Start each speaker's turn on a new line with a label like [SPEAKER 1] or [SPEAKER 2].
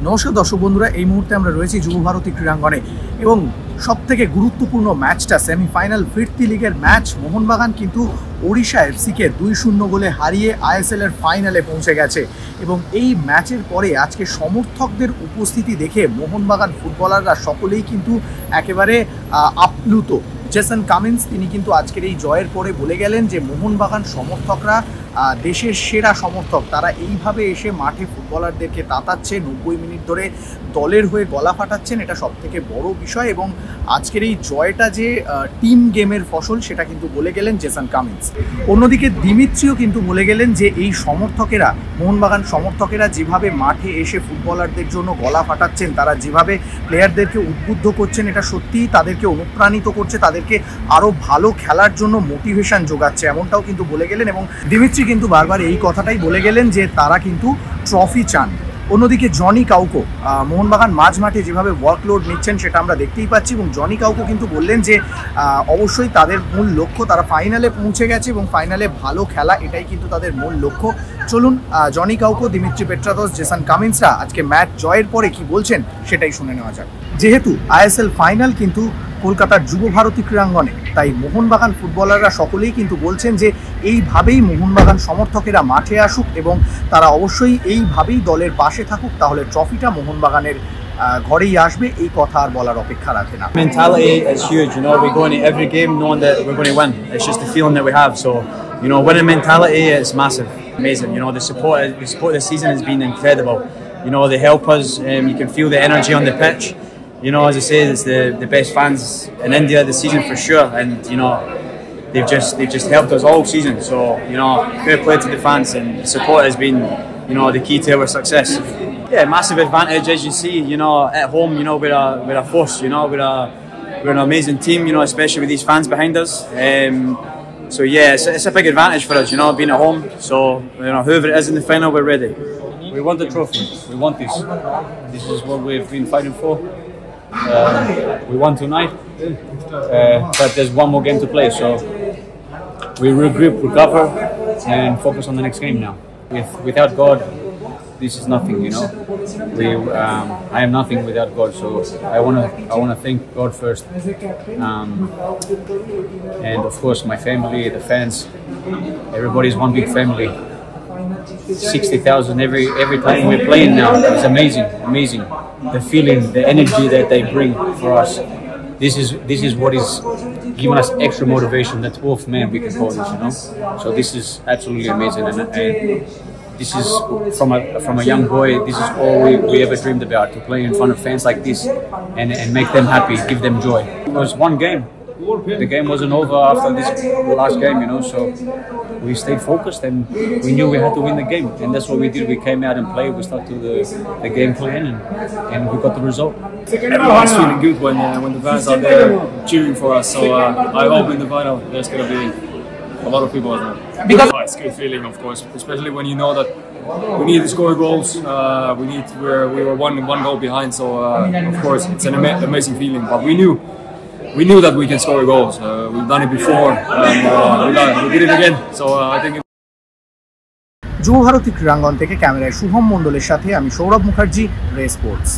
[SPEAKER 1] নমস্কার দর্শক বন্ধুরা, এই মুহূর্তে আমরা রয়েছি যুব ভারতী ক্রীড়াঙ্গনে এবং সবথেকে গুরুত্বপূর্ণ ম্যাচটা সেমিফাইনাল ফিরতি লিগের ম্যাচ। মোহনবাগান কিন্তু ওড়িশা এফসিকে 2-0 গোলে হারিয়ে আইএসএল এর ফাইনালে পৌঁছে গেছে এবং এই ম্যাচের পরে আজকে সমর্থকদের উপস্থিতি দেখে মোহনবাগান ফুটবলাররা সকলেই কিন্তু একেবারে আপ্লুত। জেসন কামিন্স তিনি কিন্তু আজকের এই জয়ের পরে বলে গেলেন যে মোহনবাগান সমর্থকরা দেশের সেরা সমর্থক, তারা এইভাবে এসে মাঠে ফুটবলারদেরকে তাতাচ্ছে, 90 মিনিট ধরে দলের হয়ে গলা ফাটাচ্ছেন, এটা সবথেকে বড় বিষয়। এবং আজকের এই জয়টা যে টিম গেমের ফসল সেটা কিন্তু বলে গেলেন জেসন কামিন্স। অন্যদিকে দিমিত্রিও কিন্তু বলে গেলেন যে এই সমর্থকেরা, মোহনবাগান সমর্থকেরা যেভাবে মাঠে এসে ফুটবলারদের জন্য গলা ফাটাচ্ছেন, তারা যেভাবে প্লেয়ারদেরকে উদ্বুদ্ধ করছেন, এটা সত্যিই তাদেরকে অনুপ্রাণিত করছে, তাদেরকে আরও ভালো খেলার জন্য মোটিভেশন যোগাচ্ছে, এমনটাও কিন্তু বলে গেলেন। এবং দিমিত্রি কিন্তু বারবার এই কথাটাই বলে গেলেন যে তারা কিন্তু ট্রফি চান। অন্যদিকে জনি কাউকো, মোহনবাগান মাঝ মাঠে যেভাবে ওয়ার্কলোড নিচ্ছেন সেটা আমরা দেখতেই পাচ্ছি এবং জনি কাউকো কিন্তু বললেন যে অবশ্যই তাদের মূল লক্ষ্য, তারা ফাইনালে পৌঁছে গেছে এবং ফাইনালে ভালো খেলা, এটাই কিন্তু তাদের মূল লক্ষ্য। চলুন জনি কাউকো, দিমিত্রি পেট্রাদোস, জেসন কামিন্সরা আজকে ম্যাচ জয়ের পরে কি বলছেন সেটাই শুনে নেওয়া যাক। যেহেতু আইএসএল ফাইনাল কিন্তু কলকাতার যুব ভারতী ক্রীড়াঙ্গনে, তাই মোহনবাগান ফুটবলাররা সকলেই কিন্তু বলছেন যে এইভাবেই মোহনবাগান সমর্থকেরা মাঠে আসুক এবং তারা অবশ্যই এইভাবেই দলের পাশে থাকুক, তাহলে ট্রফিটা মোহনবাগানের ঘরেই আসবে, এই কথা আর বলার অপেক্ষা রাখে না।
[SPEAKER 2] Mentality is huge, you know. We go into every game knowing that we're going to win. It's just the feeling that we have. So, you know, winning mentality is massive, amazing. You know, the support this season has been incredible. You know, they help us. You can feel the energy on the pitch. You know, as I say, it's the best fans in India this season for sure, and you know, they've just helped us all season. So, you know, fair play to the fans, and the support has been, you know, the key to our success. Yeah, massive advantage, as you see. You know, at home, you know, we're a force. You know, we're an amazing team. You know, especially with these fans behind us. So yeah, it's a big advantage for us. You know, being at home. So you know, whoever it is in the final, we're ready.
[SPEAKER 3] We want the trophy. We want this. This is what we've been fighting for. We won tonight, but there's one more game to play. So we regroup, recover, and focus on the next game now. Without God, this is nothing. You know, I am nothing without God. So I wanna thank God first, and of course my family, the fans. Everybody's one big family. 60,000 every time we're playing now. It's amazing. The feeling, the energy that they bring for us. This is what is giving us extra motivation. That's wolf man, we can call this, you know. So this is absolutely amazing, and this is from a young boy. This is all we ever dreamed about, to play in front of fans like this and make them happy, give them joy. It was one game. The game wasn't over after this last game, you know, so we stayed focused and we knew we had to win the game, and that's what we did. We came out and played, we started the game plan and we got the result.
[SPEAKER 4] Everyone's feeling good when the fans are there cheering for us, so I hope in the final there's going to be a lot of people as well. It's a good feeling, of course, especially when you know that we need to score goals. We were one goal behind, so of course it's an amazing feeling, but we knew that we can score goals. We've done it before, and we did it again. So I think.
[SPEAKER 1] যুব ভারতী ক্রীড়াঙ্গন থেকে ক্যামেরায় শুভম মণ্ডলের সাথে আমি সৌরভ মুখার্জি, রে sports.